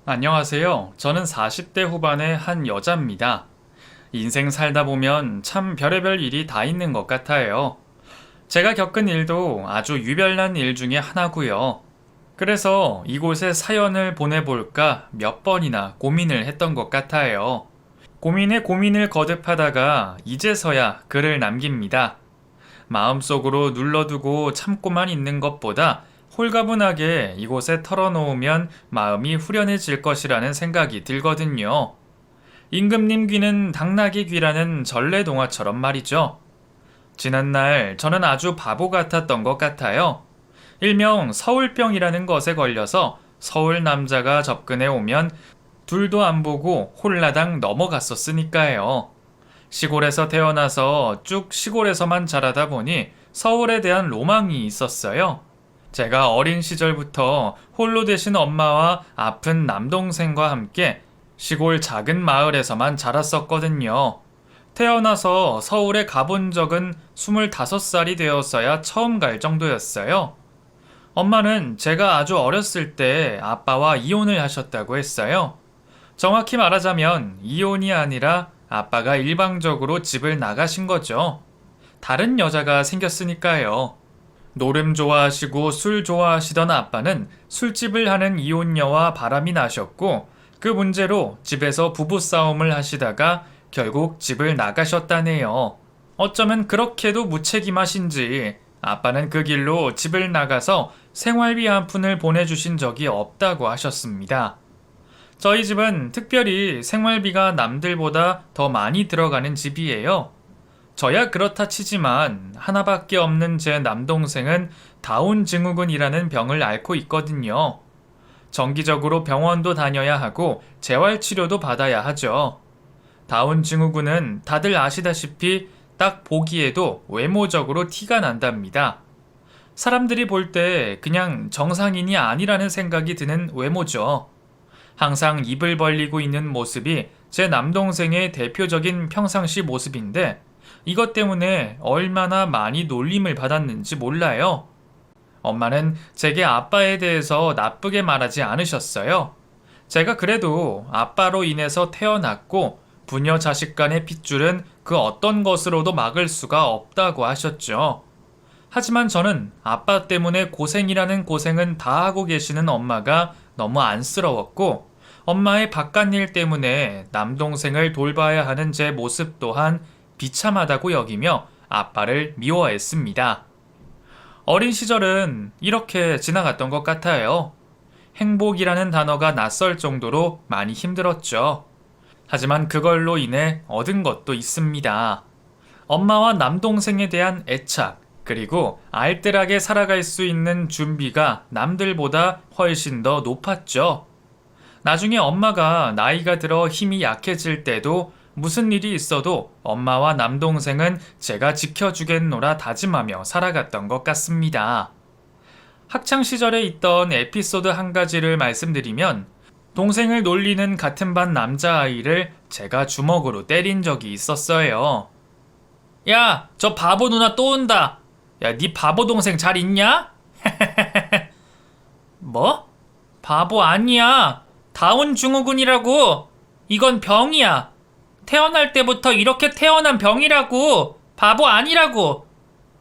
안녕하세요. 저는 40대 후반의 한 여자입니다. 인생 살다 보면 참 별의별 일이 다 있는 것 같아요. 제가 겪은 일도 아주 유별난 일 중에 하나고요. 그래서 이곳에 사연을 보내볼까 몇 번이나 고민을 했던 것 같아요. 고민에 고민을 거듭하다가 이제서야 글을 남깁니다. 마음속으로 눌러두고 참고만 있는 것보다 홀가분하게 이곳에 털어놓으면 마음이 후련해질 것이라는 생각이 들거든요. 임금님 귀는 당나귀 귀라는 전래동화처럼 말이죠. 지난날 저는 아주 바보 같았던 것 같아요. 일명 서울병이라는 것에 걸려서 서울 남자가 접근해 오면 둘도 안 보고 홀라당 넘어갔었으니까요. 시골에서 태어나서 쭉 시골에서만 자라다 보니 서울에 대한 로망이 있었어요. 제가 어린 시절부터 홀로 되신 엄마와 아픈 남동생과 함께 시골 작은 마을에서만 자랐었거든요. 태어나서 서울에 가본 적은 25살이 되었어야 처음 갈 정도였어요. 엄마는 제가 아주 어렸을 때 아빠와 이혼을 하셨다고 했어요. 정확히 말하자면 이혼이 아니라 아빠가 일방적으로 집을 나가신 거죠. 다른 여자가 생겼으니까요. 노름 좋아하시고 술 좋아하시던 아빠는 술집을 하는 이혼녀와 바람이 나셨고 그 문제로 집에서 부부싸움을 하시다가 결국 집을 나가셨다네요. 어쩌면 그렇게도 무책임하신지 아빠는 그 길로 집을 나가서 생활비 한 푼을 보내주신 적이 없다고 하셨습니다. 저희 집은 특별히 생활비가 남들보다 더 많이 들어가는 집이에요. 저야 그렇다 치지만 하나밖에 없는 제 남동생은 다운 증후군이라는 병을 앓고 있거든요. 정기적으로 병원도 다녀야 하고 재활치료도 받아야 하죠. 다운 증후군은 다들 아시다시피 딱 보기에도 외모적으로 티가 난답니다. 사람들이 볼 때 그냥 정상인이 아니라는 생각이 드는 외모죠. 항상 입을 벌리고 있는 모습이 제 남동생의 대표적인 평상시 모습인데 이것 때문에 얼마나 많이 놀림을 받았는지 몰라요. 엄마는 제게 아빠에 대해서 나쁘게 말하지 않으셨어요. 제가 그래도 아빠로 인해서 태어났고 부녀 자식 간의 핏줄은 그 어떤 것으로도 막을 수가 없다고 하셨죠. 하지만 저는 아빠 때문에 고생이라는 고생은 다 하고 계시는 엄마가 너무 안쓰러웠고 엄마의 바깥일 때문에 남동생을 돌봐야 하는 제 모습 또한 비참하다고 여기며 아빠를 미워했습니다. 어린 시절은 이렇게 지나갔던 것 같아요. 행복이라는 단어가 낯설 정도로 많이 힘들었죠. 하지만 그걸로 인해 얻은 것도 있습니다. 엄마와 남동생에 대한 애착, 그리고 알뜰하게 살아갈 수 있는 준비가 남들보다 훨씬 더 높았죠. 나중에 엄마가 나이가 들어 힘이 약해질 때도 무슨 일이 있어도 엄마와 남동생은 제가 지켜주겠노라 다짐하며 살아갔던 것 같습니다. 학창시절에 있던 에피소드 한 가지를 말씀드리면 동생을 놀리는 같은 반 남자아이를 제가 주먹으로 때린 적이 있었어요. 야, 저 바보 누나 또 온다. 야, 네 바보 동생 잘 있냐? 뭐? 바보 아니야. 다운 증후군이라고. 이건 병이야. 태어날 때부터 이렇게 태어난 병이라고. 바보 아니라고.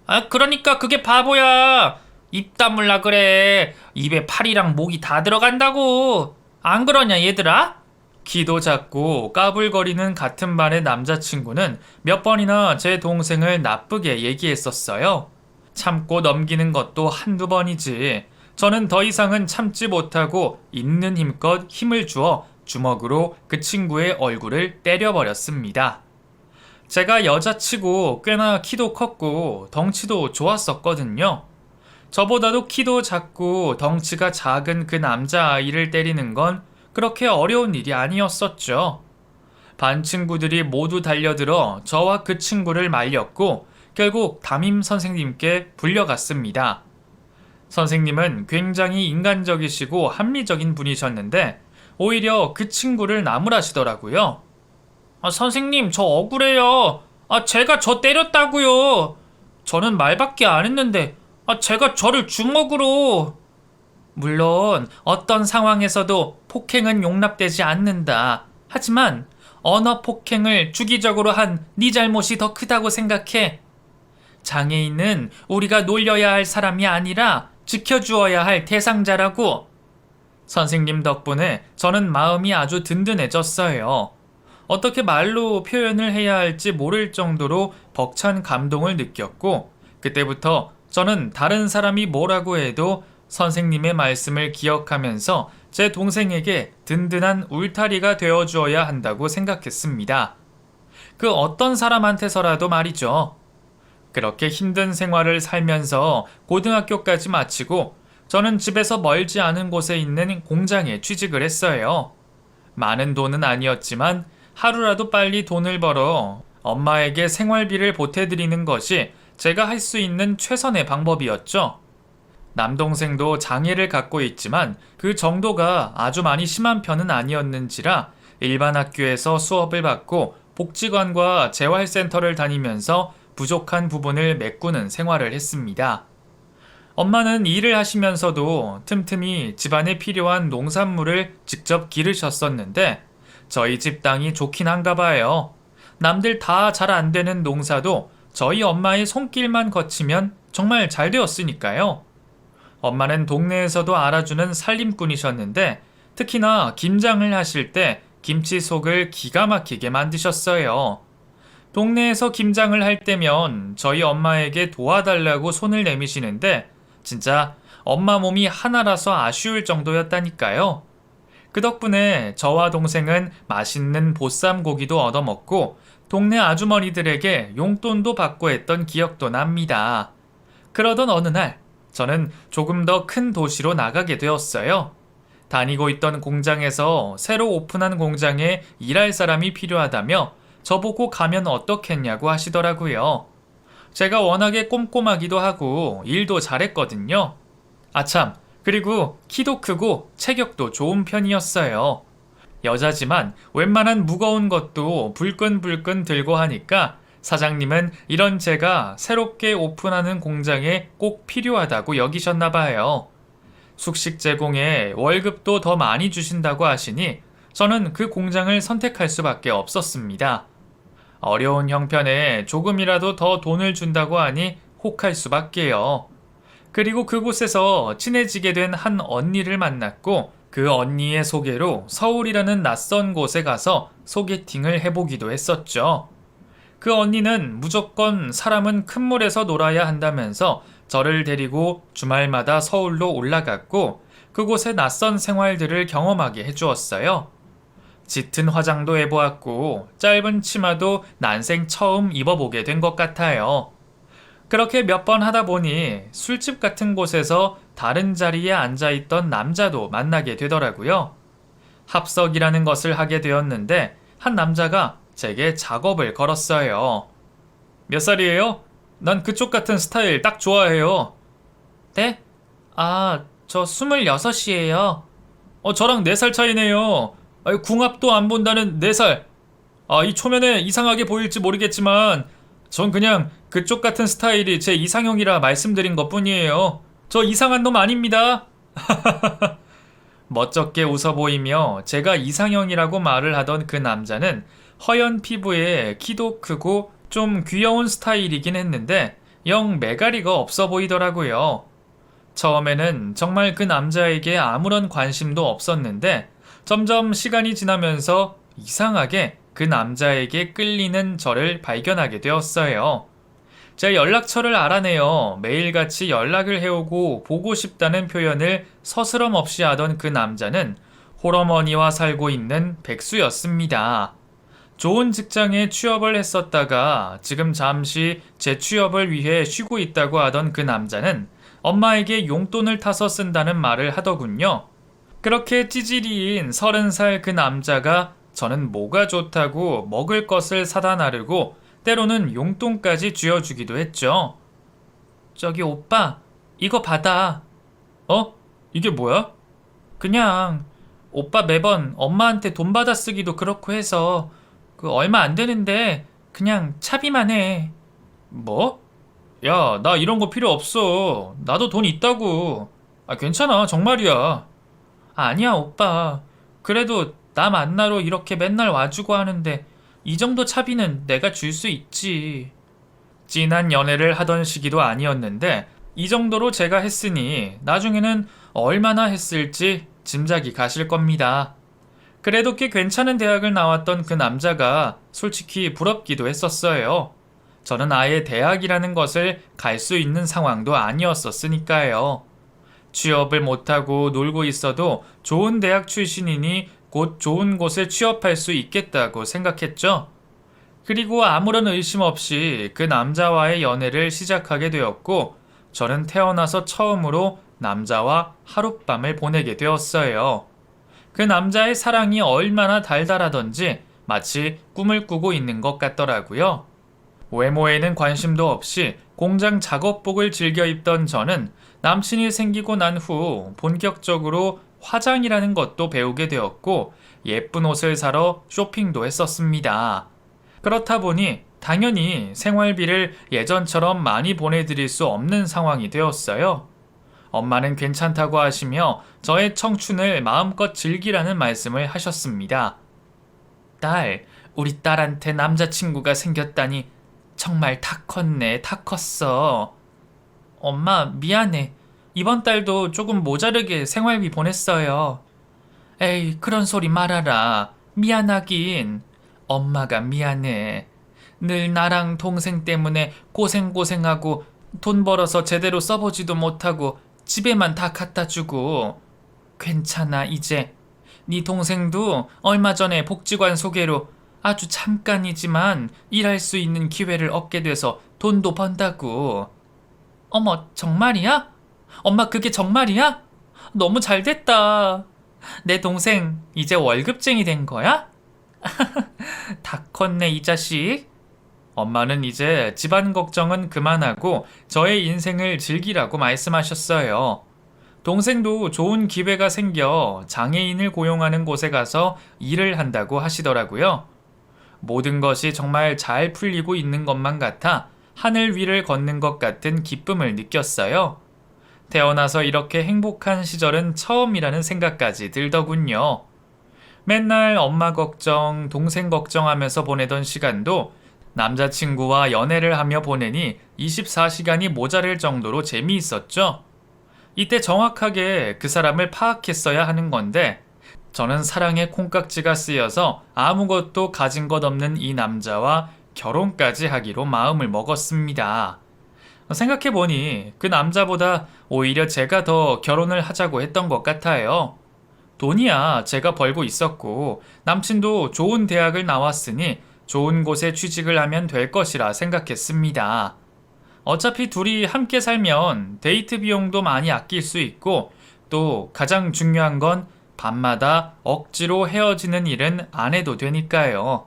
아, 그러니까 그게 바보야. 입 다물라 그래. 입에 팔이랑 목이 다 들어간다고. 안 그러냐 얘들아? 키도 작고 까불거리는 같은 반의 남자친구는 몇 번이나 제 동생을 나쁘게 얘기했었어요. 참고 넘기는 것도 한두 번이지. 저는 더 이상은 참지 못하고 있는 힘껏 힘을 주어 주먹으로 그 친구의 얼굴을 때려버렸습니다. 제가 여자치고 꽤나 키도 컸고 덩치도 좋았었거든요. 저보다도 키도 작고 덩치가 작은 그 남자아이를 때리는 건 그렇게 어려운 일이 아니었었죠. 반 친구들이 모두 달려들어 저와 그 친구를 말렸고 결국 담임 선생님께 불려갔습니다. 선생님은 굉장히 인간적이시고 합리적인 분이셨는데 오히려 그 친구를 나무라시더라고요. 아, 선생님 저 억울해요. 아, 제가 저 때렸다고요. 저는 말밖에 안 했는데 제가 저를 주먹으로. 물론 어떤 상황에서도 폭행은 용납되지 않는다. 하지만 언어 폭행을 주기적으로 한 네 잘못이 더 크다고 생각해. 장애인은 우리가 놀려야 할 사람이 아니라 지켜주어야 할 대상자라고. 선생님 덕분에 저는 마음이 아주 든든해졌어요. 어떻게 말로 표현을 해야 할지 모를 정도로 벅찬 감동을 느꼈고, 그때부터 저는 다른 사람이 뭐라고 해도 선생님의 말씀을 기억하면서 제 동생에게 든든한 울타리가 되어 주어야 한다고 생각했습니다. 그 어떤 사람한테서라도 말이죠. 그렇게 힘든 생활을 살면서 고등학교까지 마치고 저는 집에서 멀지 않은 곳에 있는 공장에 취직을 했어요. 많은 돈은 아니었지만 하루라도 빨리 돈을 벌어 엄마에게 생활비를 보태드리는 것이 제가 할 수 있는 최선의 방법이었죠. 남동생도 장애를 갖고 있지만 그 정도가 아주 많이 심한 편은 아니었는지라 일반 학교에서 수업을 받고 복지관과 재활센터를 다니면서 부족한 부분을 메꾸는 생활을 했습니다. 엄마는 일을 하시면서도 틈틈이 집안에 필요한 농산물을 직접 기르셨었는데 저희 집 땅이 좋긴 한가 봐요. 남들 다 잘 안 되는 농사도 저희 엄마의 손길만 거치면 정말 잘 되었으니까요. 엄마는 동네에서도 알아주는 살림꾼이셨는데 특히나 김장을 하실 때 김치속을 기가 막히게 만드셨어요. 동네에서 김장을 할 때면 저희 엄마에게 도와달라고 손을 내미시는데 진짜 엄마 몸이 하나라서 아쉬울 정도였다니까요. 그 덕분에 저와 동생은 맛있는 보쌈 고기도 얻어먹고 동네 아주머니들에게 용돈도 받고 했던 기억도 납니다. 그러던 어느 날 저는 조금 더 큰 도시로 나가게 되었어요. 다니고 있던 공장에서 새로 오픈한 공장에 일할 사람이 필요하다며 저보고 가면 어떻겠냐고 하시더라고요. 제가 워낙에 꼼꼼하기도 하고 일도 잘했거든요. 아참, 그리고 키도 크고 체격도 좋은 편이었어요. 여자지만 웬만한 무거운 것도 불끈불끈 들고 하니까 사장님은 이런 제가 새롭게 오픈하는 공장에 꼭 필요하다고 여기셨나 봐요. 숙식 제공에 월급도 더 많이 주신다고 하시니 저는 그 공장을 선택할 수밖에 없었습니다. 어려운 형편에 조금이라도 더 돈을 준다고 하니 혹할 수밖에요. 그리고 그곳에서 친해지게 된 한 언니를 만났고 그 언니의 소개로 서울이라는 낯선 곳에 가서 소개팅을 해보기도 했었죠. 그 언니는 무조건 사람은 큰 물에서 놀아야 한다면서 저를 데리고 주말마다 서울로 올라갔고 그곳의 낯선 생활들을 경험하게 해주었어요. 짙은 화장도 해보았고 짧은 치마도 난생 처음 입어보게 된 것 같아요. 그렇게 몇 번 하다 보니 술집 같은 곳에서 다른 자리에 앉아있던 남자도 만나게 되더라고요. 합석이라는 것을 하게 되었는데 한 남자가 제게 작업을 걸었어요. 몇 살이에요? 난 그쪽 같은 스타일 딱 좋아해요. 네? 아, 저 26이에요. 저랑 4살 차이네요. 궁합도 안 본다는 4살. 이 초면에 이상하게 보일지 모르겠지만 전 그냥 그쪽 같은 스타일이 제 이상형이라 말씀드린 것뿐이에요. 저 이상한 놈 아닙니다. 멋쩍게 웃어 보이며 제가 이상형이라고 말을 하던 그 남자는 허연 피부에 키도 크고 좀 귀여운 스타일이긴 했는데 영 매가리가 없어 보이더라고요. 처음에는 정말 그 남자에게 아무런 관심도 없었는데 점점 시간이 지나면서 이상하게 그 남자에게 끌리는 저를 발견하게 되었어요. 제 연락처를 알아내어 매일같이 연락을 해오고 보고 싶다는 표현을 서스럼 없이 하던 그 남자는 홀어머니와 살고 있는 백수였습니다. 좋은 직장에 취업을 했었다가 지금 잠시 재취업을 위해 쉬고 있다고 하던 그 남자는 엄마에게 용돈을 타서 쓴다는 말을 하더군요. 그렇게 찌질이인 30살 그 남자가 저는 뭐가 좋다고 먹을 것을 사다 나르고 때로는 용돈까지 쥐어주기도 했죠. 저기 오빠, 이거 받아. 이게 뭐야? 그냥 오빠 매번 엄마한테 돈 받아 쓰기도 그렇고 해서 얼마 안 되는데 그냥 차비만 해. 뭐? 야, 나 이런 거 필요 없어. 나도 돈 있다고. 괜찮아. 정말이야. 아니야, 오빠. 그래도 나 만나러 이렇게 맨날 와주고 하는데 이 정도 차비는 내가 줄 수 있지. 진한 연애를 하던 시기도 아니었는데 이 정도로 제가 했으니 나중에는 얼마나 했을지 짐작이 가실 겁니다. 그래도 꽤 괜찮은 대학을 나왔던 그 남자가 솔직히 부럽기도 했었어요. 저는 아예 대학이라는 것을 갈 수 있는 상황도 아니었었으니까요. 취업을 못하고 놀고 있어도 좋은 대학 출신이니 곧 좋은 곳에 취업할 수 있겠다고 생각했죠. 그리고 아무런 의심 없이 그 남자와의 연애를 시작하게 되었고, 저는 태어나서 처음으로 남자와 하룻밤을 보내게 되었어요. 그 남자의 사랑이 얼마나 달달하던지 마치 꿈을 꾸고 있는 것 같더라고요. 외모에는 관심도 없이 공장 작업복을 즐겨 입던 저는 남친이 생기고 난 후 본격적으로 화장이라는 것도 배우게 되었고 예쁜 옷을 사러 쇼핑도 했었습니다. 그렇다 보니 당연히 생활비를 예전처럼 많이 보내드릴 수 없는 상황이 되었어요. 엄마는 괜찮다고 하시며 저의 청춘을 마음껏 즐기라는 말씀을 하셨습니다. 딸, 우리 딸한테 남자친구가 생겼다니 정말 다 컸네, 다 컸어. 엄마, 미안해. 이번 달도 조금 모자르게 생활비 보냈어요. 에이, 그런 소리 말아라. 미안하긴. 엄마가 미안해. 늘 나랑 동생 때문에 고생하고 돈 벌어서 제대로 써보지도 못하고 집에만 다 갖다 주고. 괜찮아, 이제. 네 동생도 얼마 전에 복지관 소개로 아주 잠깐이지만 일할 수 있는 기회를 얻게 돼서 돈도 번다고. 어머, 정말이야? 엄마, 그게 정말이야? 너무 잘 됐다. 내 동생 이제 월급쟁이 된 거야? 다 컸네, 이 자식. 엄마는 이제 집안 걱정은 그만하고 저의 인생을 즐기라고 말씀하셨어요. 동생도 좋은 기회가 생겨 장애인을 고용하는 곳에 가서 일을 한다고 하시더라고요. 모든 것이 정말 잘 풀리고 있는 것만 같아 하늘 위를 걷는 것 같은 기쁨을 느꼈어요. 태어나서 이렇게 행복한 시절은 처음이라는 생각까지 들더군요. 맨날 엄마 걱정, 동생 걱정하면서 보내던 시간도 남자친구와 연애를 하며 보내니 24시간이 모자랄 정도로 재미있었죠. 이때 정확하게 그 사람을 파악했어야 하는 건데 저는 사랑의 콩깍지가 쓰여서 아무것도 가진 것 없는 이 남자와 결혼까지 하기로 마음을 먹었습니다. 생각해보니 그 남자보다 오히려 제가 더 결혼을 하자고 했던 것 같아요. 돈이야 제가 벌고 있었고 남친도 좋은 대학을 나왔으니 좋은 곳에 취직을 하면 될 것이라 생각했습니다. 어차피 둘이 함께 살면 데이트 비용도 많이 아낄 수 있고 또 가장 중요한 건 밤마다 억지로 헤어지는 일은 안 해도 되니까요.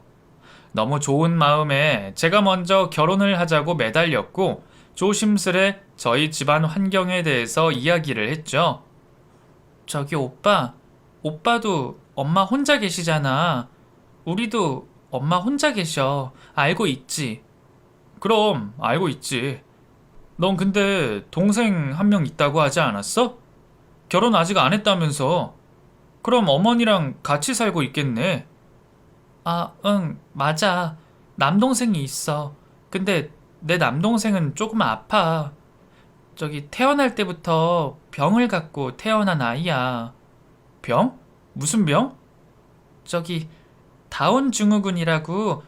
너무 좋은 마음에 제가 먼저 결혼을 하자고 매달렸고 조심스레 저희 집안 환경에 대해서 이야기를 했죠. 저기 오빠, 오빠도 엄마 혼자 계시잖아. 우리도 엄마 혼자 계셔. 알고 있지? 그럼 알고 있지. 넌 근데 동생 한 명 있다고 하지 않았어? 결혼 아직 안 했다면서. 그럼 어머니랑 같이 살고 있겠네. 아, 응, 맞아. 남동생이 있어. 근데 내 남동생은 조금 아파. 저기 태어날 때부터 병을 갖고 태어난 아이야. 병? 무슨 병? 저기 다운 증후군이라고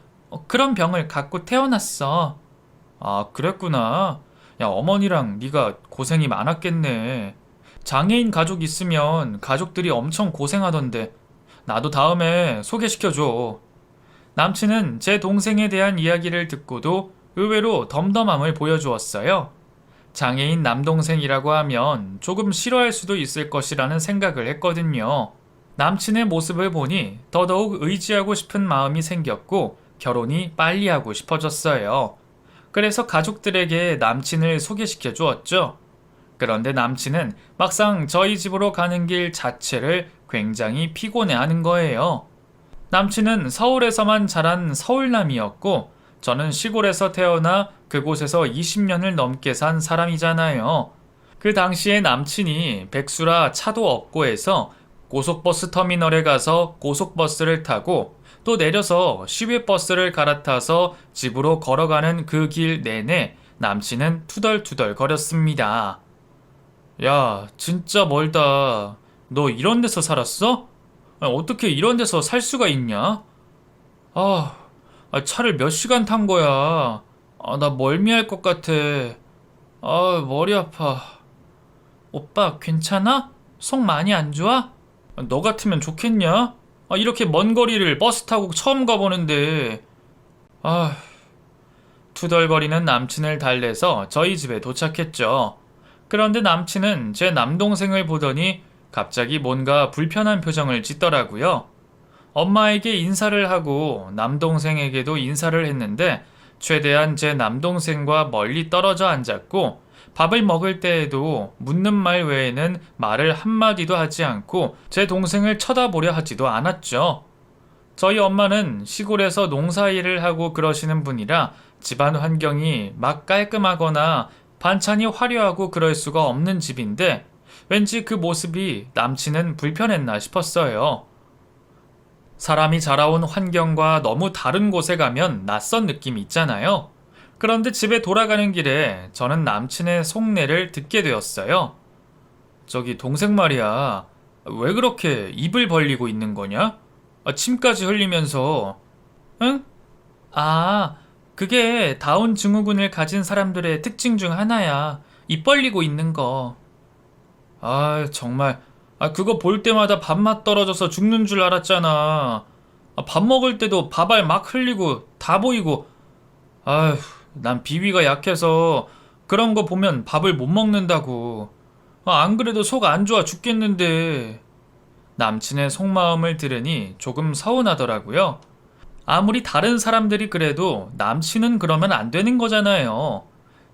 그런 병을 갖고 태어났어. 아, 그랬구나. 야, 어머니랑 네가 고생이 많았겠네. 장애인 가족 있으면 가족들이 엄청 고생하던데 나도 다음에 소개시켜줘. 남친은 제 동생에 대한 이야기를 듣고도 의외로 덤덤함을 보여주었어요. 장애인 남동생이라고 하면 조금 싫어할 수도 있을 것이라는 생각을 했거든요. 남친의 모습을 보니 더더욱 의지하고 싶은 마음이 생겼고 결혼이 빨리 하고 싶어졌어요. 그래서 가족들에게 남친을 소개시켜 주었죠. 그런데 남친은 막상 저희 집으로 가는 길 자체를 굉장히 피곤해하는 거예요. 남친은 서울에서만 자란 서울남이었고 저는 시골에서 태어나 그곳에서 20년을 넘게 산 사람이잖아요. 그 당시에 남친이 백수라 차도 없고 해서 고속버스 터미널에 가서 고속버스를 타고 또 내려서 시외버스를 갈아타서 집으로 걸어가는 그 길 내내 남친은 투덜투덜 거렸습니다. 야, 진짜 멀다. 너 이런 데서 살았어? 어떻게 이런 데서 살 수가 있냐? 아, 차를 몇 시간 탄 거야. 나 멀미할 것 같아. 머리 아파. 오빠, 괜찮아? 속 많이 안 좋아? 너 같으면 좋겠냐? 이렇게 먼 거리를 버스 타고 처음 가보는데. 아, 투덜거리는 남친을 달래서 저희 집에 도착했죠. 그런데 남친은 제 남동생을 보더니 갑자기 뭔가 불편한 표정을 짓더라고요. 엄마에게 인사를 하고 남동생에게도 인사를 했는데 최대한 제 남동생과 멀리 떨어져 앉았고 밥을 먹을 때에도 묻는 말 외에는 말을 한마디도 하지 않고 제 동생을 쳐다보려 하지도 않았죠. 저희 엄마는 시골에서 농사일을 하고 그러시는 분이라 집안 환경이 막 깔끔하거나 반찬이 화려하고 그럴 수가 없는 집인데 왠지 그 모습이 남친은 불편했나 싶었어요. 사람이 자라온 환경과 너무 다른 곳에 가면 낯선 느낌이 있잖아요. 그런데 집에 돌아가는 길에 저는 남친의 속내를 듣게 되었어요. 저기 동생 말이야. 왜 그렇게 입을 벌리고 있는 거냐? 침까지 흘리면서. 응? 그게 다운 증후군을 가진 사람들의 특징 중 하나야. 입 벌리고 있는 거. 정말. 그거 볼 때마다 밥맛 떨어져서 죽는 줄 알았잖아. 밥 먹을 때도 밥알 막 흘리고 다 보이고. 난 비위가 약해서 그런 거 보면 밥을 못 먹는다고. 안 그래도 속 안 좋아 죽겠는데. 남친의 속마음을 들으니 조금 서운하더라고요. 아무리 다른 사람들이 그래도 남친은 그러면 안 되는 거잖아요.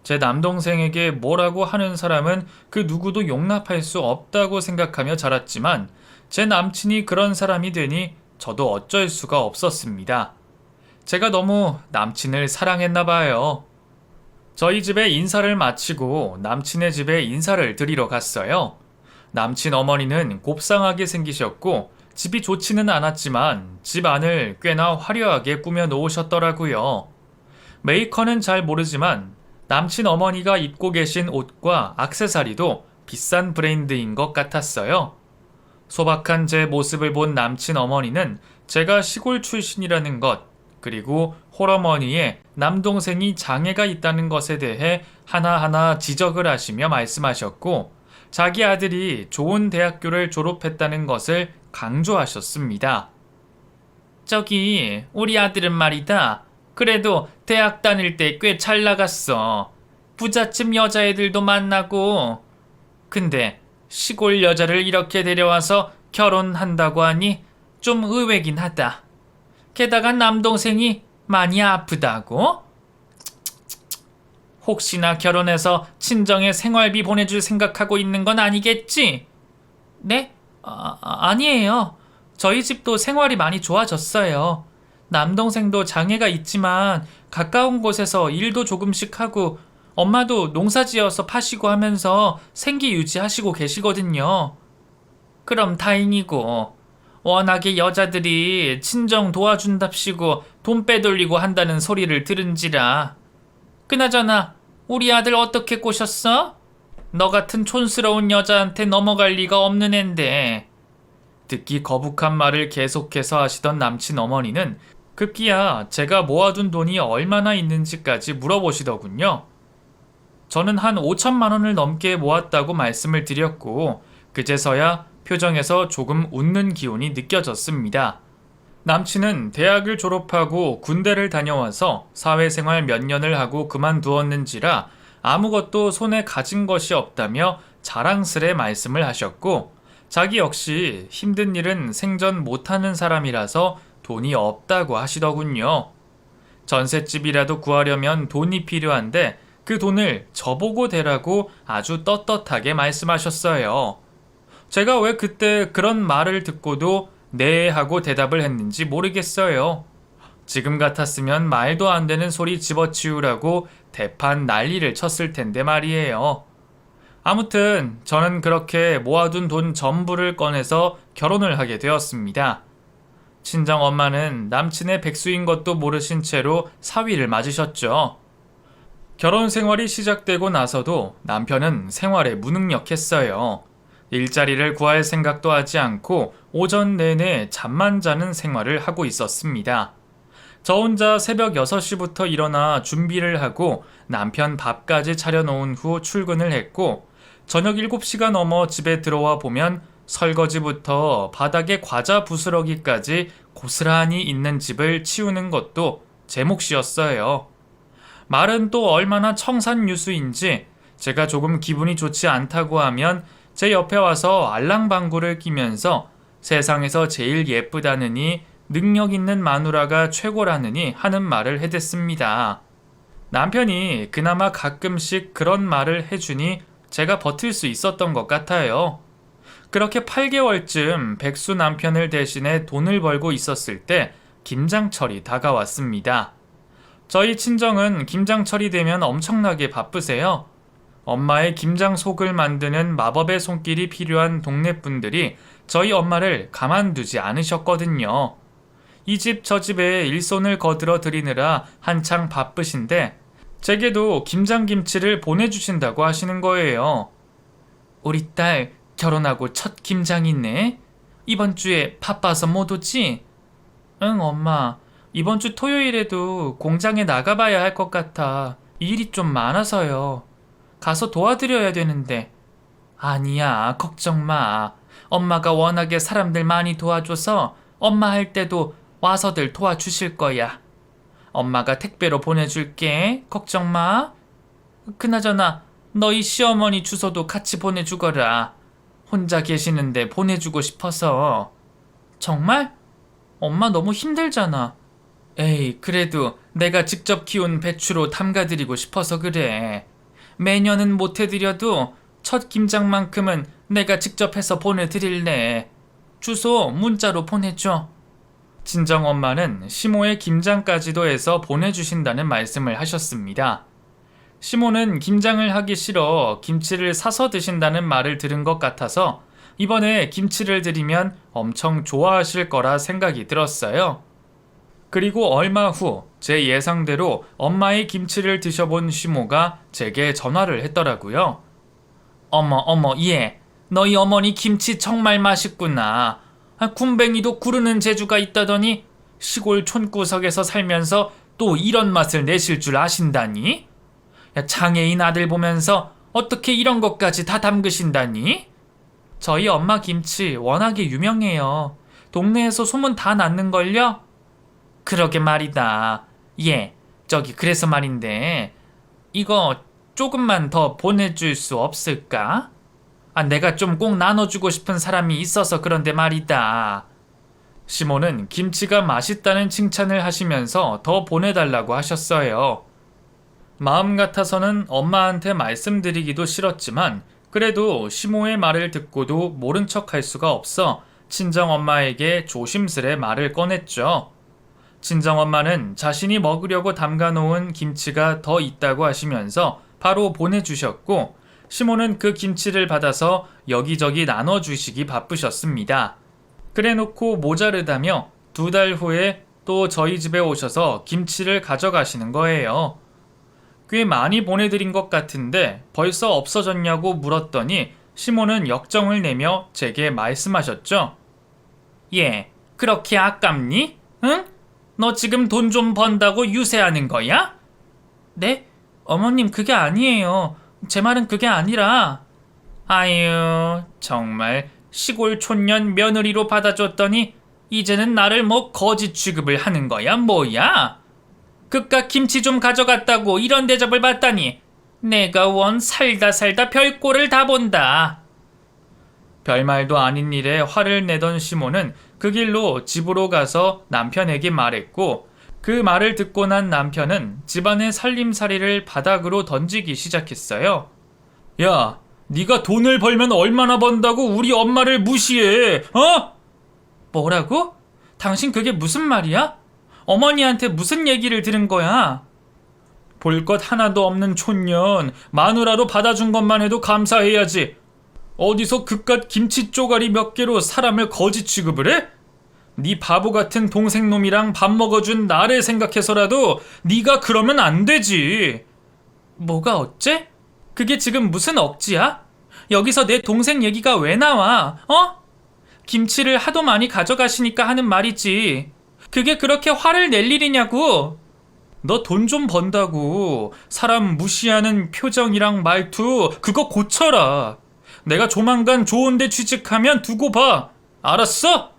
제 남동생에게 뭐라고 하는 사람은 그 누구도 용납할 수 없다고 생각하며 자랐지만 제 남친이 그런 사람이 되니 저도 어쩔 수가 없었습니다. 제가 너무 남친을 사랑했나 봐요. 저희 집에 인사를 마치고 남친의 집에 인사를 드리러 갔어요. 남친 어머니는 곱상하게 생기셨고 집이 좋지는 않았지만 집 안을 꽤나 화려하게 꾸며 놓으셨더라고요. 메이커는 잘 모르지만 남친 어머니가 입고 계신 옷과 액세서리도 비싼 브랜드인 것 같았어요. 소박한 제 모습을 본 남친 어머니는 제가 시골 출신이라는 것, 그리고 홀어머니의 남동생이 장애가 있다는 것에 대해 하나하나 지적을 하시며 말씀하셨고, 자기 아들이 좋은 대학교를 졸업했다는 것을 강조하셨습니다. 저기, 우리 아들은 말이다. 그래도 대학 다닐 때 꽤 잘 나갔어. 부잣집 여자애들도 만나고. 근데 시골 여자를 이렇게 데려와서 결혼한다고 하니 좀 의외긴 하다. 게다가 남동생이 많이 아프다고? 혹시나 결혼해서 친정에 생활비 보내줄 생각하고 있는 건 아니겠지? 네? 아니에요. 저희 집도 생활이 많이 좋아졌어요. 남동생도 장애가 있지만 가까운 곳에서 일도 조금씩 하고 엄마도 농사 지어서 파시고 하면서 생계 유지하시고 계시거든요. 그럼 다행이고, 워낙에 여자들이 친정 도와준답시고 돈 빼돌리고 한다는 소리를 들은지라. 그나저나 우리 아들 어떻게 꼬셨어? 너 같은 촌스러운 여자한테 넘어갈 리가 없는 앤데. 듣기 거북한 말을 계속해서 하시던 남친 어머니는 급기야 제가 모아둔 돈이 얼마나 있는지까지 물어보시더군요. 저는 한 5천만 원을 넘게 모았다고 말씀을 드렸고 그제서야 표정에서 조금 웃는 기운이 느껴졌습니다. 남친은 대학을 졸업하고 군대를 다녀와서 사회생활 몇 년을 하고 그만두었는지라 아무것도 손에 가진 것이 없다며 자랑스레 말씀을 하셨고 자기 역시 힘든 일은 생전 못하는 사람이라서 돈이 없다고 하시더군요. 전셋집이라도 구하려면 돈이 필요한데 그 돈을 저보고 대라고 아주 떳떳하게 말씀하셨어요. 제가 왜 그때 그런 말을 듣고도 네 하고 대답을 했는지 모르겠어요. 지금 같았으면 말도 안 되는 소리 집어치우라고 대판 난리를 쳤을 텐데 말이에요. 아무튼 저는 그렇게 모아둔 돈 전부를 꺼내서 결혼을 하게 되었습니다. 친정 엄마는 남친의 백수인 것도 모르신 채로 사위를 맞으셨죠. 결혼 생활이 시작되고 나서도 남편은 생활에 무능력했어요. 일자리를 구할 생각도 하지 않고 오전 내내 잠만 자는 생활을 하고 있었습니다. 저 혼자 새벽 6시부터 일어나 준비를 하고 남편 밥까지 차려놓은 후 출근을 했고 저녁 7시가 넘어 집에 들어와 보면 설거지부터 바닥에 과자 부스러기까지 고스란히 있는 집을 치우는 것도 제 몫이었어요. 말은 또 얼마나 청산유수인지 제가 조금 기분이 좋지 않다고 하면 제 옆에 와서 알랑방구를 끼면서 세상에서 제일 예쁘다느니 능력 있는 마누라가 최고라느니 하는 말을 해댔습니다. 남편이 그나마 가끔씩 그런 말을 해주니 제가 버틸 수 있었던 것 같아요. 그렇게 8개월쯤 백수 남편을 대신해 돈을 벌고 있었을 때 김장철이 다가왔습니다. 저희 친정은 김장철이 되면 엄청나게 바쁘세요. 엄마의 김장속을 만드는 마법의 손길이 필요한 동네 분들이 저희 엄마를 가만두지 않으셨거든요. 이 집 저 집에 일손을 거들어 드리느라 한창 바쁘신데 제게도 김장김치를 보내주신다고 하시는 거예요. 우리 딸 결혼하고 첫 김장이네. 이번 주에 바빠서 못 오지? 응, 엄마. 이번 주 토요일에도 공장에 나가봐야 할 것 같아. 일이 좀 많아서요. 가서 도와드려야 되는데. 아니야, 걱정 마. 엄마가 워낙에 사람들 많이 도와줘서 엄마 할 때도 와서들 도와주실 거야. 엄마가 택배로 보내줄게. 걱정 마. 그나저나 너희 시어머니 주소도 같이 보내주거라. 혼자 계시는데 보내주고 싶어서. 정말? 엄마 너무 힘들잖아. 에이, 그래도 내가 직접 키운 배추로 담가드리고 싶어서 그래. 매년은 못 해드려도 첫 김장만큼은 내가 직접 해서 보내드릴래. 주소 문자로 보내줘. 친정엄마는 시모의 김장까지도 해서 보내주신다는 말씀을 하셨습니다. 시모는 김장을 하기 싫어 김치를 사서 드신다는 말을 들은 것 같아서 이번에 김치를 드리면 엄청 좋아하실 거라 생각이 들었어요. 그리고 얼마 후 제 예상대로 엄마의 김치를 드셔본 시모가 제게 전화를 했더라고요. 어머 얘, 너희 어머니 김치 정말 맛있구나. 군뱅이도 구르는 재주가 있다더니 시골 촌구석에서 살면서 또 이런 맛을 내실 줄 아신다니? 장애인 아들 보면서 어떻게 이런 것까지 다 담그신다니? 저희 엄마 김치 워낙에 유명해요. 동네에서 소문 다 났는걸요? 그러게 말이다. 예, 저기 그래서 말인데 이거 조금만 더 보내줄 수 없을까? 내가 좀 꼭 나눠주고 싶은 사람이 있어서 그런데 말이다. 시모는 김치가 맛있다는 칭찬을 하시면서 더 보내달라고 하셨어요. 마음 같아서는 엄마한테 말씀드리기도 싫었지만 그래도 시모의 말을 듣고도 모른 척 할 수가 없어 친정엄마에게 조심스레 말을 꺼냈죠. 친정엄마는 자신이 먹으려고 담가놓은 김치가 더 있다고 하시면서 바로 보내주셨고 시모는 그 김치를 받아서 여기저기 나눠주시기 바쁘셨습니다. 그래놓고 모자르다며 2달 후에 또 저희 집에 오셔서 김치를 가져가시는 거예요. 꽤 많이 보내드린 것 같은데 벌써 없어졌냐고 물었더니 시모는 역정을 내며 제게 말씀하셨죠. 예, 그렇게 아깝니? 응? 너 지금 돈 좀 번다고 유세하는 거야? 네? 어머님 그게 아니에요. 제 말은 그게 아니라. 아유, 정말 시골 촌년 며느리로 받아줬더니 이제는 나를 뭐 거지 취급을 하는 거야 뭐야? 그깟 김치 좀 가져갔다고 이런 대접을 받다니 내가 원 살다 별꼴을 다 본다. 별말도 아닌 일에 화를 내던 시모는 그 길로 집으로 가서 남편에게 말했고 그 말을 듣고 난 남편은 집안의 살림살이를 바닥으로 던지기 시작했어요. 야, 네가 돈을 벌면 얼마나 번다고 우리 엄마를 무시해? 어? 뭐라고? 당신 그게 무슨 말이야? 어머니한테 무슨 얘기를 들은 거야? 볼 것 하나도 없는 촌년, 마누라로 받아준 것만 해도 감사해야지. 어디서 그깟 김치 쪼가리 몇 개로 사람을 거지 취급을 해? 네 바보 같은 동생놈이랑 밥 먹어준 나를 생각해서라도 네가 그러면 안 되지. 뭐가 어째? 그게 지금 무슨 억지야? 여기서 내 동생 얘기가 왜 나와? 어? 김치를 하도 많이 가져가시니까 하는 말이지. 그게 그렇게 화를 낼 일이냐고. 너 돈 좀 번다고 사람 무시하는 표정이랑 말투 그거 고쳐라. 내가 조만간 좋은 데 취직하면 두고 봐. 알았어?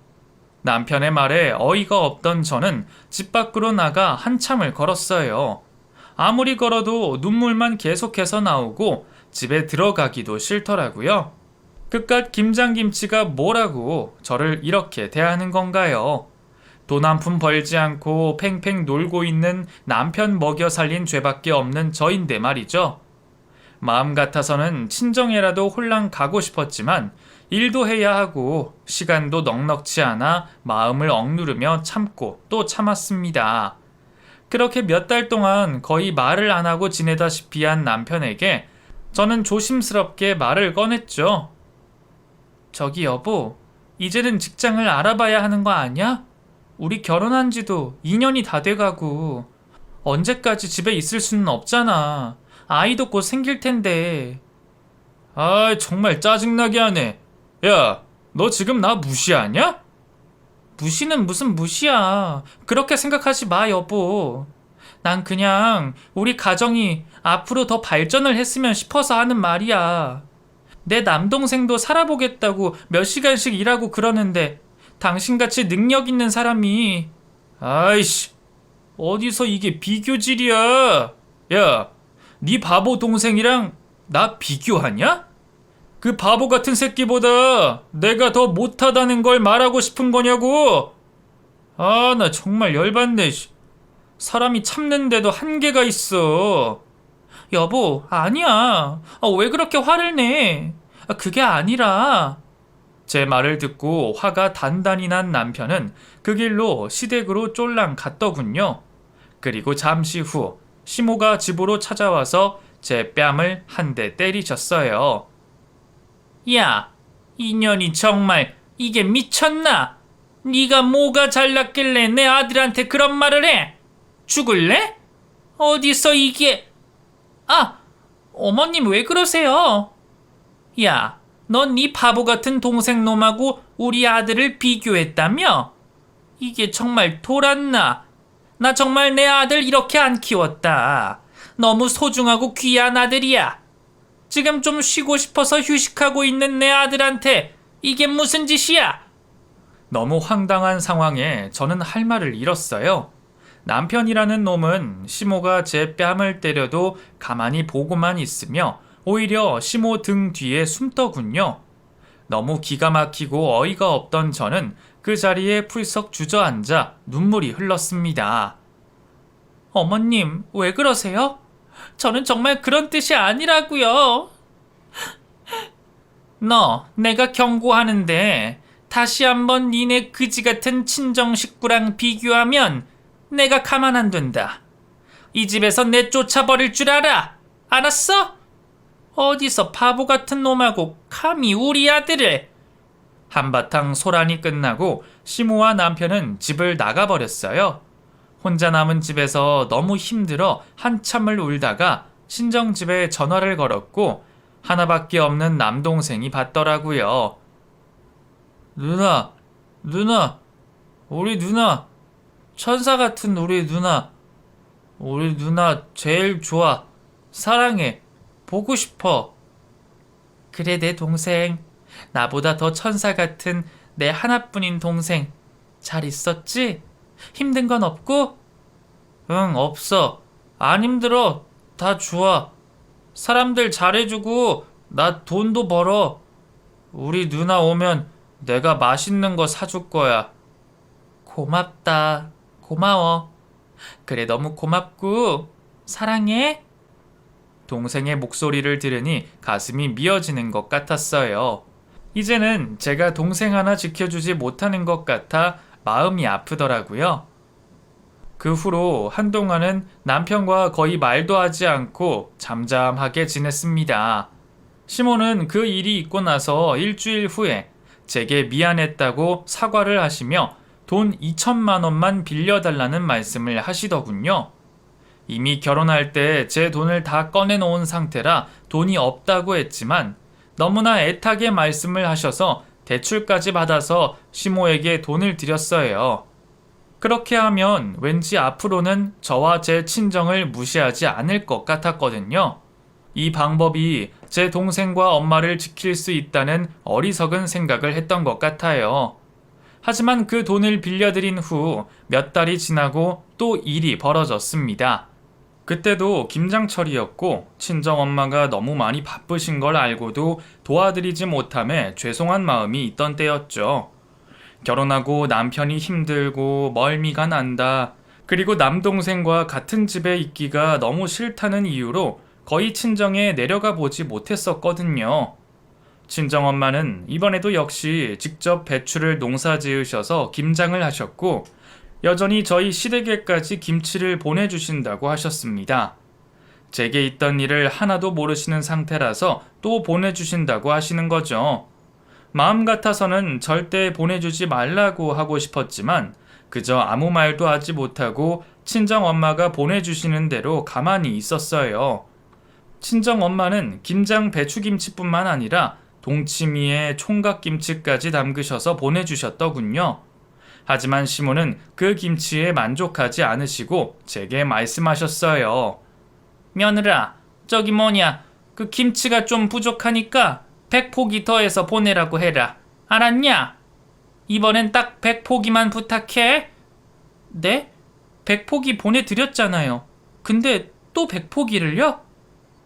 남편의 말에 어이가 없던 저는 집 밖으로 나가 한참을 걸었어요. 아무리 걸어도 눈물만 계속해서 나오고 집에 들어가기도 싫더라고요. 그깟 김장김치가 뭐라고 저를 이렇게 대하는 건가요? 돈 한 푼 벌지 않고 팽팽 놀고 있는 남편 먹여 살린 죄밖에 없는 저인데 말이죠. 마음 같아서는 친정에라도 홀랑 가고 싶었지만 일도 해야 하고 시간도 넉넉치 않아 마음을 억누르며 참고 또 참았습니다. 그렇게 몇 달 동안 거의 말을 안 하고 지내다시피 한 남편에게 저는 조심스럽게 말을 꺼냈죠. 저기 여보, 이제는 직장을 알아봐야 하는 거 아니야? 우리 결혼한 지도 2년이 다 돼가고 언제까지 집에 있을 수는 없잖아. 아이도 곧 생길 텐데. 아, 정말 짜증나게 하네. 야, 너 지금 나 무시하냐? 무시는 무슨 무시야. 그렇게 생각하지 마, 여보. 난 그냥 우리 가정이 앞으로 더 발전을 했으면 싶어서 하는 말이야. 내 남동생도 살아보겠다고 몇 시간씩 일하고 그러는데 당신같이 능력 있는 사람이. 아이씨, 어디서 이게 비교질이야. 야, 네 바보 동생이랑 나 비교하냐? 그 바보 같은 새끼보다 내가 더 못하다는 걸 말하고 싶은 거냐고. 아, 나 정말 열받네. 사람이 참는데도 한계가 있어. 여보, 아니야. 왜 그렇게 화를 내? 그게 아니라. 제 말을 듣고 화가 단단히 난 남편은 그 길로 시댁으로 쫄랑 갔더군요. 그리고 잠시 후 시모가 집으로 찾아와서 제 뺨을 한 대 때리셨어요. 야, 이년이 정말 이게 미쳤나? 네가 뭐가 잘났길래 내 아들한테 그런 말을 해? 죽을래? 어디서 이게... 아, 어머님 왜 그러세요? 야, 넌 네 바보 같은 동생 놈하고 우리 아들을 비교했다며? 이게 정말 돌았나? 나 정말 내 아들 이렇게 안 키웠다. 너무 소중하고 귀한 아들이야. 지금 좀 쉬고 싶어서 휴식하고 있는 내 아들한테 이게 무슨 짓이야? 너무 황당한 상황에 저는 할 말을 잃었어요. 남편이라는 놈은 시모가 제 뺨을 때려도 가만히 보고만 있으며 오히려 시모 등 뒤에 숨더군요. 너무 기가 막히고 어이가 없던 저는 그 자리에 풀썩 주저앉아 눈물이 흘렀습니다. 어머님, 왜 그러세요? 저는 정말 그런 뜻이 아니라고요. 너, 내가 경고하는데 다시 한번 니네 그지 같은 친정 식구랑 비교하면 내가 가만 안 둔다. 이 집에서 내쫓아버릴 줄 알아. 알았어? 어디서 바보 같은 놈하고 감히 우리 아들을. 한바탕 소란이 끝나고 시모와 남편은 집을 나가버렸어요. 혼자 남은 집에서 너무 힘들어 한참을 울다가 친정집에 전화를 걸었고 하나밖에 없는 남동생이 받더라고요. 누나, 우리 누나, 천사 같은 우리 누나. 우리 누나 제일 좋아. 사랑해. 보고 싶어. 그래, 내 동생. 나보다 더 천사 같은 내 하나뿐인 동생. 잘 있었지? 힘든 건 없고? 응, 없어. 안 힘들어. 다 좋아. 사람들 잘해주고 나 돈도 벌어. 우리 누나 오면 내가 맛있는 거 사줄 거야. 고맙다. 고마워. 그래, 너무 고맙고 사랑해. 동생의 목소리를 들으니 가슴이 미어지는 것 같았어요. 이제는 제가 동생 하나 지켜주지 못하는 것 같아 마음이 아프더라고요. 그 후로 한동안은 남편과 거의 말도 하지 않고 잠잠하게 지냈습니다. 시몬은 그 일이 있고 나서 일주일 후에 제게 미안했다고 사과를 하시며 돈 2천만 원만 빌려달라는 말씀을 하시더군요. 이미 결혼할 때 제 돈을 다 꺼내놓은 상태라 돈이 없다고 했지만 너무나 애타게 말씀을 하셔서 대출까지 받아서 시모에게 돈을 드렸어요. 그렇게 하면 왠지 앞으로는 저와 제 친정을 무시하지 않을 것 같았거든요. 이 방법이 제 동생과 엄마를 지킬 수 있다는 어리석은 생각을 했던 것 같아요. 하지만 그 돈을 빌려드린 후 몇 달이 지나고 또 일이 벌어졌습니다. 그때도 김장철이었고 친정엄마가 너무 많이 바쁘신 걸 알고도 도와드리지 못함에 죄송한 마음이 있던 때였죠. 결혼하고 남편이 힘들고 멀미가 난다. 그리고 남동생과 같은 집에 있기가 너무 싫다는 이유로 거의 친정에 내려가 보지 못했었거든요. 친정엄마는 이번에도 역시 직접 배추를 농사 지으셔서 김장을 하셨고 여전히 저희 시댁에까지 김치를 보내주신다고 하셨습니다. 제게 있던 일을 하나도 모르시는 상태라서 또 보내주신다고 하시는 거죠. 마음 같아서는 절대 보내주지 말라고 하고 싶었지만 그저 아무 말도 하지 못하고 친정엄마가 보내주시는 대로 가만히 있었어요. 친정엄마는 김장 배추김치뿐만 아니라 동치미에 총각김치까지 담그셔서 보내주셨더군요. 하지만 시몬은 그 김치에 만족하지 않으시고 제게 말씀하셨어요. 며느라, 저기 그 김치가 좀 부족하니까 100포기 더해서 보내라고 해라. 알았냐? 이번엔 딱 100포기만 부탁해. 네? 100포기 보내드렸잖아요. 근데 또 100포기를요?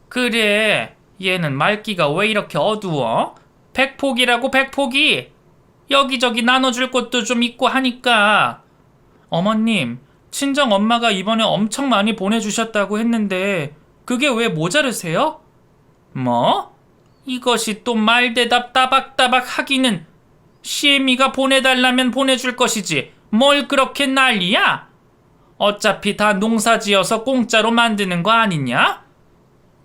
그래, 얘는 말귀가 왜 이렇게 어두워? 100포기라고 100포기! 여기저기 나눠줄 것도 좀 있고 하니까. 어머님, 친정엄마가 이번에 엄청 많이 보내주셨다고 했는데 그게 왜 모자르세요? 뭐? 이것이 또 말대답 따박따박 하기는. 시애미가 보내달라면 보내줄 것이지 뭘 그렇게 난리야? 어차피 다 농사지어서 공짜로 만드는 거 아니냐?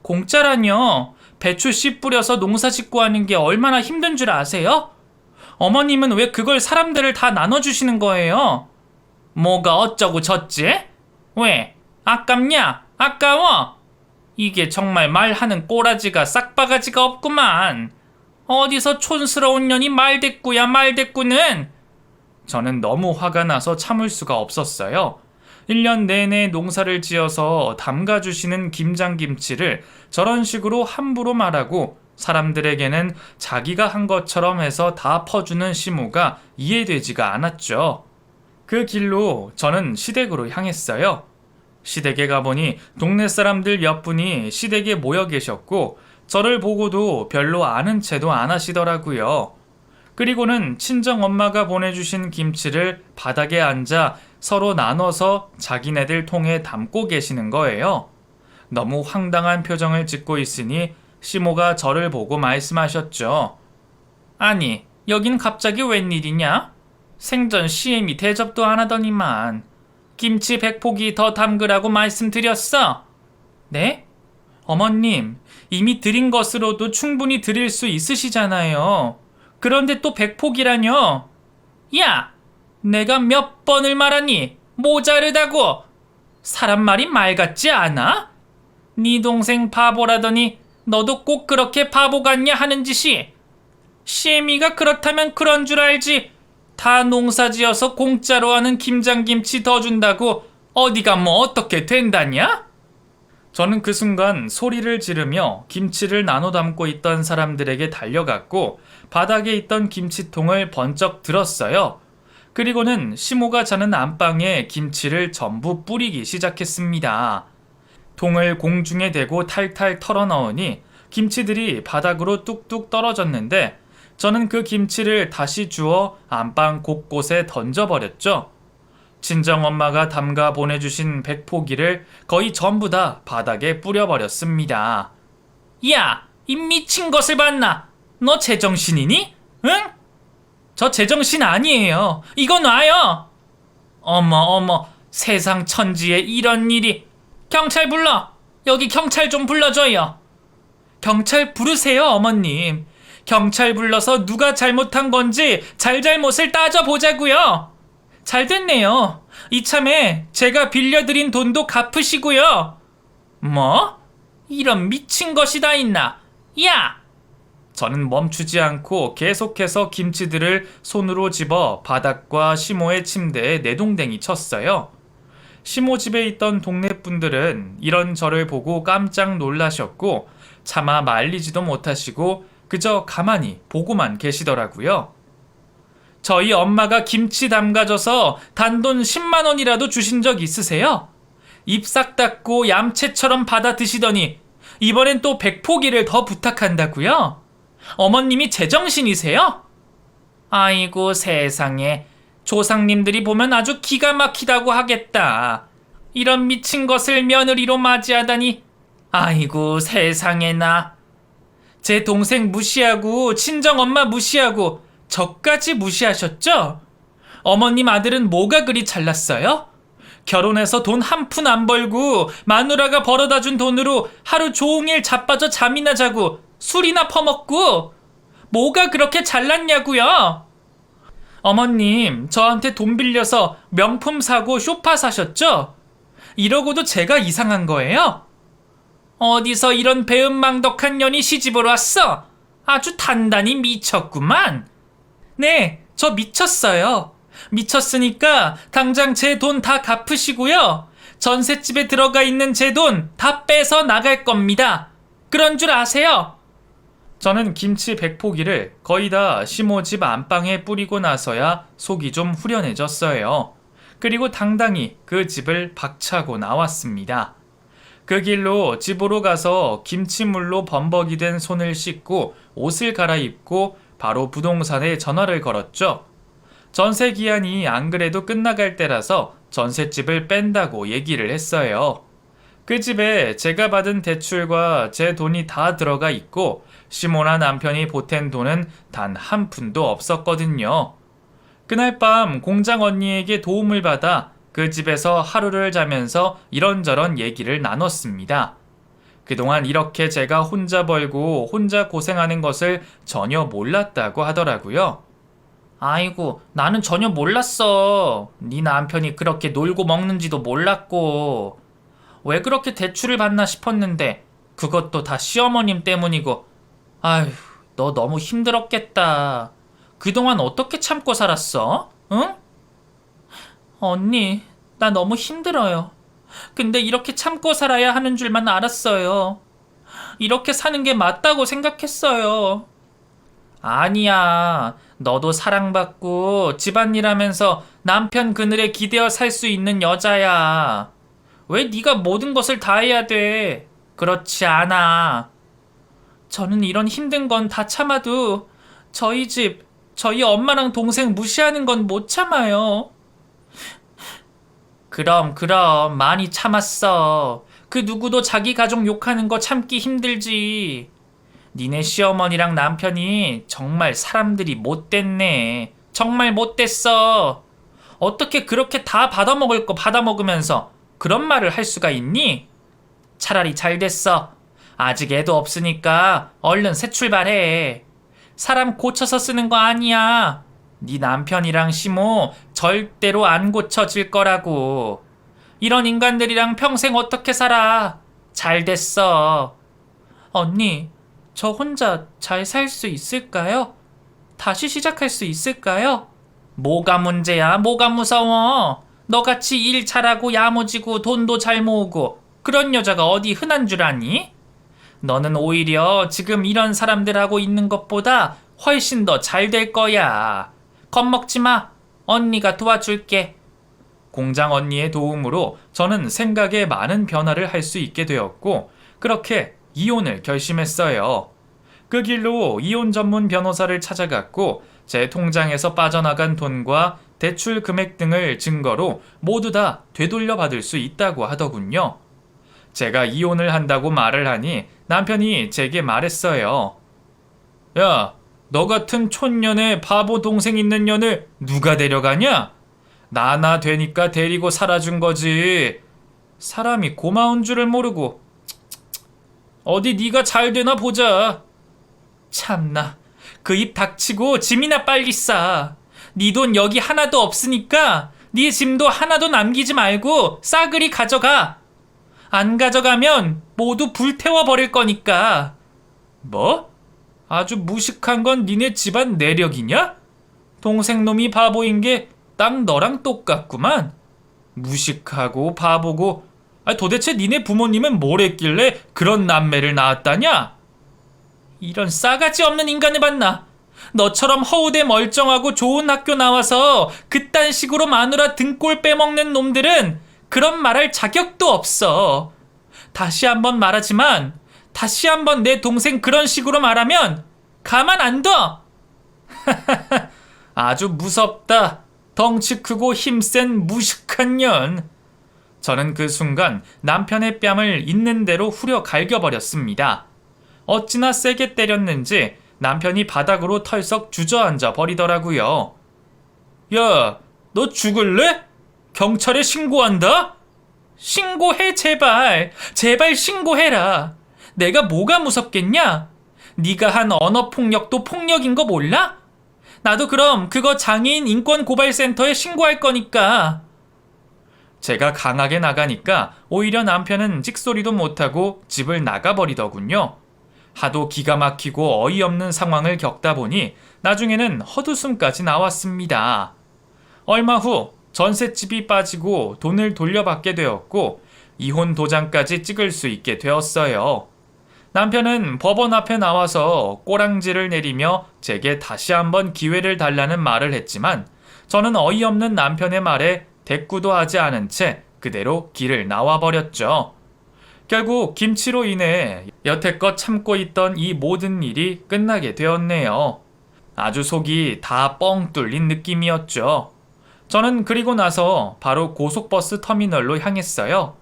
공짜라뇨. 배추 씨 뿌려서 농사 짓고 하는 게 얼마나 힘든 줄 아세요? 어머님은 왜 그걸 사람들을 다 나눠주시는 거예요? 뭐가 어쩌고 저찌? 왜? 아깝냐? 아까워? 이게 정말 말하는 꼬라지가 싹바가지가 없구만. 어디서 촌스러운 년이 말대꾸야 말대꾸는. 저는 너무 화가 나서 참을 수가 없었어요. 1년 내내 농사를 지어서 담가주시는 김장김치를 저런 식으로 함부로 말하고 사람들에게는 자기가 한 것처럼 해서 다 퍼주는 시모가 이해되지가 않았죠. 그 길로 저는 시댁으로 향했어요. 시댁에 가보니 동네 사람들 몇 분이 시댁에 모여 계셨고 저를 보고도 별로 아는 체도 안 하시더라고요. 그리고는 친정엄마가 보내주신 김치를 바닥에 앉아 서로 나눠서 자기네들 통에 담고 계시는 거예요. 너무 황당한 표정을 짓고 있으니 시모가 저를 보고 말씀하셨죠. 아니, 여긴 갑자기 웬일이냐? 생전 시애미 대접도 안 하더니만. 김치 100포기 더 담그라고 말씀드렸어. 네? 어머님, 이미 드린 것으로도 충분히 드릴 수 있으시잖아요. 그런데 또 100포기라뇨? 야! 내가 몇 번을 말하니? 모자르다고! 사람 말이 말 같지 않아? 네 동생 바보라더니 너도 꼭 그렇게 바보 같냐 하는 짓이. 시애미가 그렇다면 그런 줄 알지. 다 농사지어서 공짜로 하는 김장김치 더 준다고 어디가 뭐 어떻게 된다냐? 저는 그 순간 소리를 지르며 김치를 나눠 담고 있던 사람들에게 달려갔고 바닥에 있던 김치통을 번쩍 들었어요. 그리고는 시모가 자는 안방에 김치를 전부 뿌리기 시작했습니다. 통을 공중에 대고 탈탈 털어 넣으니 김치들이 바닥으로 뚝뚝 떨어졌는데 저는 그 김치를 다시 주워 안방 곳곳에 던져버렸죠. 친정엄마가 담가 보내주신 100포기를 거의 전부 다 바닥에 뿌려버렸습니다. 야! 이 미친 것을 봤나? 너 제정신이니? 응? 저 제정신 아니에요. 이거 놔요. 어머 세상 천지에 이런 일이. 경찰 불러! 여기 경찰 좀 불러줘요. 경찰 부르세요, 어머님. 경찰 불러서 누가 잘못한 건지 잘잘못을 따져보자고요. 잘 됐네요. 이참에 제가 빌려드린 돈도 갚으시고요. 뭐? 이런 미친 것이 다 있나? 야! 저는 멈추지 않고 계속해서 김치들을 손으로 집어 바닥과 시모의 침대에 내동댕이 쳤어요. 시모 집에 있던 동네 분들은 이런 저를 보고 깜짝 놀라셨고 차마 말리지도 못하시고 그저 가만히 보고만 계시더라고요. 저희 엄마가 김치 담가줘서 단돈 10만 원이라도 주신 적 있으세요? 입 싹 닫고 얌체처럼 받아 드시더니 이번엔 또 100포기를 더 부탁한다고요? 어머님이 제정신이세요? 아이고 세상에, 조상님들이 보면 아주 기가 막히다고 하겠다. 이런 미친 것을 며느리로 맞이하다니. 아이고 세상에나. 제 동생 무시하고 친정엄마 무시하고 저까지 무시하셨죠? 어머님 아들은 뭐가 그리 잘났어요? 결혼해서 돈 한 푼 안 벌고 마누라가 벌어다 준 돈으로 하루 종일 자빠져 잠이나 자고 술이나 퍼먹고 뭐가 그렇게 잘났냐고요? 어머님, 저한테 돈 빌려서 명품 사고 쇼파 사셨죠? 이러고도 제가 이상한 거예요? 어디서 이런 배은망덕한 년이 시집을 왔어? 아주 단단히 미쳤구만. 네, 저 미쳤어요. 미쳤으니까 당장 제 돈 다 갚으시고요. 전셋집에 들어가 있는 제 돈 다 빼서 나갈 겁니다. 그런 줄 아세요? 저는 김치 100포기를 거의 다 시모 집 안방에 뿌리고 나서야 속이 좀 후련해졌어요. 그리고 당당히 그 집을 박차고 나왔습니다. 그 길로 집으로 가서 김치물로 범벅이 된 손을 씻고 옷을 갈아입고 바로 부동산에 전화를 걸었죠. 전세 기한이 안 그래도 끝나갈 때라서 전셋집을 뺀다고 얘기를 했어요. 그 집에 제가 받은 대출과 제 돈이 다 들어가 있고 시모나 남편이 보탠 돈은 단 한 푼도 없었거든요. 그날 밤 공장 언니에게 도움을 받아 그 집에서 하루를 자면서 이런저런 얘기를 나눴습니다. 그동안 이렇게 제가 혼자 벌고 혼자 고생하는 것을 전혀 몰랐다고 하더라고요. 아이고, 나는 전혀 몰랐어. 네 남편이 그렇게 놀고 먹는지도 몰랐고. 왜 그렇게 대출을 받나 싶었는데 그것도 다 시어머님 때문이고. 아휴, 너 너무 힘들었겠다. 그동안 어떻게 참고 살았어? 응? 언니, 나 너무 힘들어요. 근데 이렇게 참고 살아야 하는 줄만 알았어요. 이렇게 사는 게 맞다고 생각했어요. 아니야. 너도 사랑받고 집안일 하면서 남편 그늘에 기대어 살 수 있는 여자야. 왜 네가 모든 것을 다 해야 돼? 그렇지 않아. 저는 이런 힘든 건 다 참아도 저희 집, 저희 엄마랑 동생 무시하는 건 못 참아요. 그럼 많이 참았어. 그 누구도 자기 가족 욕하는 거 참기 힘들지. 니네 시어머니랑 남편이 정말 사람들이 못됐네. 정말 못됐어. 어떻게 그렇게 다 받아먹을 거 받아먹으면서 그런 말을 할 수가 있니? 차라리 잘 됐어. 아직 애도 없으니까 얼른 새 출발해. 사람 고쳐서 쓰는 거 아니야. 네 남편이랑 시모 절대로 안 고쳐질 거라고. 이런 인간들이랑 평생 어떻게 살아. 잘 됐어. 언니, 저 혼자 잘 살 수 있을까요? 다시 시작할 수 있을까요? 뭐가 문제야? 뭐가 무서워? 너같이 일 잘하고 야무지고 돈도 잘 모으고 그런 여자가 어디 흔한 줄 아니? 너는 오히려 지금 이런 사람들하고 있는 것보다 훨씬 더 잘 될 거야. 겁먹지 마. 언니가 도와줄게. 공장 언니의 도움으로 저는 생각에 많은 변화를 할 수 있게 되었고 그렇게 이혼을 결심했어요. 그 길로 이혼 전문 변호사를 찾아갔고 제 통장에서 빠져나간 돈과 대출 금액 등을 증거로 모두 다 되돌려 받을 수 있다고 하더군요. 제가 이혼을 한다고 말을 하니 남편이 제게 말했어요. 야, 너 같은 촌년에 바보 동생 있는 년을 누가 데려가냐? 나나 되니까 데리고 살아준 거지. 사람이 고마운 줄을 모르고. 어디 네가 잘 되나 보자. 참나, 그 입 닥치고 짐이나 빨리 싸. 네 돈 여기 하나도 없으니까 네 짐도 하나도 남기지 말고 싸그리 가져가. 안 가져가면 모두 불태워 버릴 거니까. 뭐? 아주 무식한 건 니네 집안 내력이냐? 동생 놈이 바보인 게 딱 너랑 똑같구만. 무식하고 바보고. 도대체 니네 부모님은 뭘 했길래 그런 남매를 낳았다냐? 이런 싸가지 없는 인간을 봤나? 너처럼 허우대 멀쩡하고 좋은 학교 나와서 그딴 식으로 마누라 등골 빼먹는 놈들은 그런 말할 자격도 없어. 다시 한번 말하지만 다시 한번 내 동생 그런 식으로 말하면 가만 안 둬. 아주 무섭다. 덩치 크고 힘센 무식한 년. 저는 그 순간 남편의 뺨을 있는 대로 후려 갈겨버렸습니다. 어찌나 세게 때렸는지 남편이 바닥으로 털썩 주저앉아 버리더라고요. 야, 너 죽을래? 경찰에 신고한다? 신고해, 제발. 제발 신고해라. 내가 뭐가 무섭겠냐? 네가 한 언어폭력도 폭력인 거 몰라? 나도 그럼 그거 장애인 인권고발센터에 신고할 거니까. 제가 강하게 나가니까 오히려 남편은 찍소리도 못하고 집을 나가버리더군요. 하도 기가 막히고 어이없는 상황을 겪다 보니 나중에는 헛웃음까지 나왔습니다. 얼마 후 전셋집이 빠지고 돈을 돌려받게 되었고 이혼 도장까지 찍을 수 있게 되었어요. 남편은 법원 앞에 나와서 꼬랑지를 내리며 제게 다시 한번 기회를 달라는 말을 했지만 저는 어이없는 남편의 말에 대꾸도 하지 않은 채 그대로 길을 나와버렸죠. 결국 김치로 인해 여태껏 참고 있던 이 모든 일이 끝나게 되었네요. 아주 속이 다 뻥 뚫린 느낌이었죠. 저는 그리고 나서 바로 고속버스 터미널로 향했어요.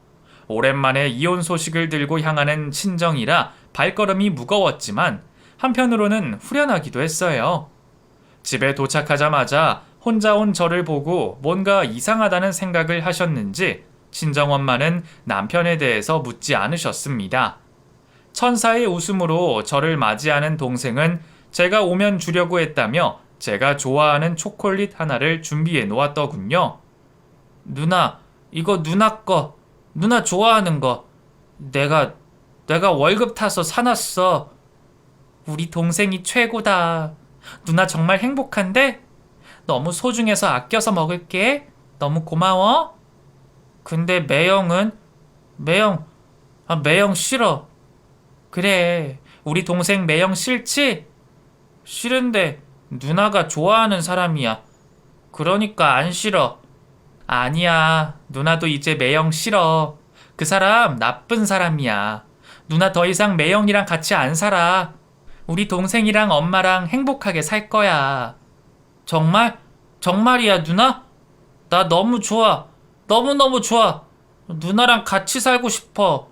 오랜만에 이혼 소식을 들고 향하는 친정이라 발걸음이 무거웠지만 한편으로는 후련하기도 했어요. 집에 도착하자마자 혼자 온 저를 보고 뭔가 이상하다는 생각을 하셨는지 친정엄마는 남편에 대해서 묻지 않으셨습니다. 천사의 웃음으로 저를 맞이하는 동생은 제가 오면 주려고 했다며 제가 좋아하는 초콜릿 하나를 준비해 놓았더군요. 누나, 이거 누나 거. 누나 좋아하는 거. 내가 월급 타서 사놨어. 우리 동생이 최고다. 누나 정말 행복한데? 너무 소중해서 아껴서 먹을게. 너무 고마워. 근데 매형은? 매형 싫어. 그래, 우리 동생 매형 싫지? 싫은데 누나가 좋아하는 사람이야. 그러니까 안 싫어. 아니야, 누나도 이제 매형 싫어. 그 사람 나쁜 사람이야. 누나 더 이상 매형이랑 같이 안 살아. 우리 동생이랑 엄마랑 행복하게 살 거야. 정말? 정말이야, 누나? 나 너무 좋아. 너무너무 좋아. 누나랑 같이 살고 싶어.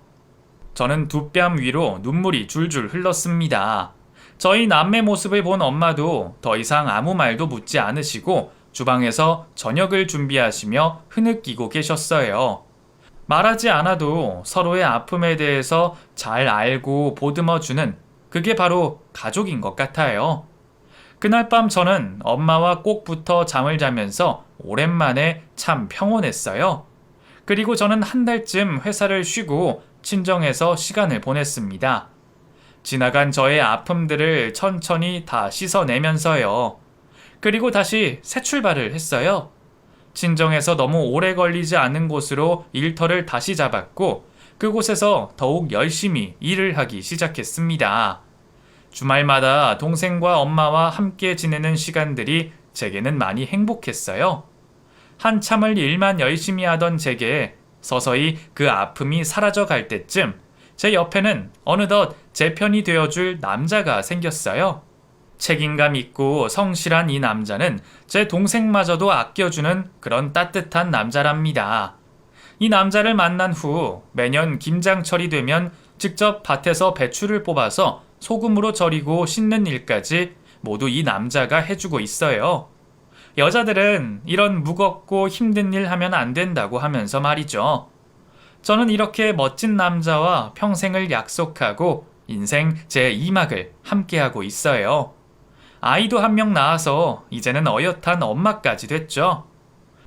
저는 두 뺨 위로 눈물이 줄줄 흘렀습니다. 저희 남매 모습을 본 엄마도 더 이상 아무 말도 묻지 않으시고 주방에서 저녁을 준비하시며 흐느끼고 계셨어요. 말하지 않아도 서로의 아픔에 대해서 잘 알고 보듬어주는 그게 바로 가족인 것 같아요. 그날 밤 저는 엄마와 꼭 붙어 잠을 자면서 오랜만에 참 평온했어요. 그리고 저는 한 달쯤 회사를 쉬고 친정에서 시간을 보냈습니다. 지나간 저의 아픔들을 천천히 다 씻어내면서요. 그리고 다시 새 출발을 했어요. 친정에서 너무 오래 걸리지 않는 곳으로 일터를 다시 잡았고 그곳에서 더욱 열심히 일을 하기 시작했습니다. 주말마다 동생과 엄마와 함께 지내는 시간들이 제게는 많이 행복했어요. 한참을 일만 열심히 하던 제게 서서히 그 아픔이 사라져 갈 때쯤 제 옆에는 어느덧 제 편이 되어줄 남자가 생겼어요. 책임감 있고 성실한 이 남자는 제 동생마저도 아껴주는 그런 따뜻한 남자랍니다. 이 남자를 만난 후 매년 김장철이 되면 직접 밭에서 배추를 뽑아서 소금으로 절이고 씻는 일까지 모두 이 남자가 해주고 있어요. 여자들은 이런 무겁고 힘든 일 하면 안 된다고 하면서 말이죠. 저는 이렇게 멋진 남자와 평생을 약속하고 인생 제2막을 함께하고 있어요. 아이도 한 명 낳아서 이제는 어엿한 엄마까지 됐죠.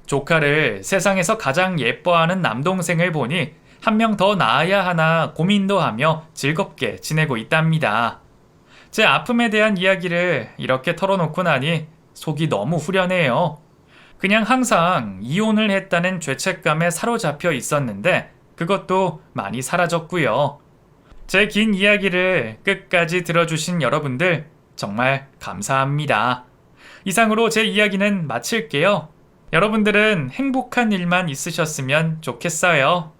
조카를 세상에서 가장 예뻐하는 남동생을 보니 한 명 더 낳아야 하나 고민도 하며 즐겁게 지내고 있답니다. 제 아픔에 대한 이야기를 이렇게 털어놓고 나니 속이 너무 후련해요. 그냥 항상 이혼을 했다는 죄책감에 사로잡혀 있었는데 그것도 많이 사라졌고요. 제 긴 이야기를 끝까지 들어주신 여러분들 정말 감사합니다. 이상으로 제 이야기는 마칠게요. 여러분들은 행복한 일만 있으셨으면 좋겠어요.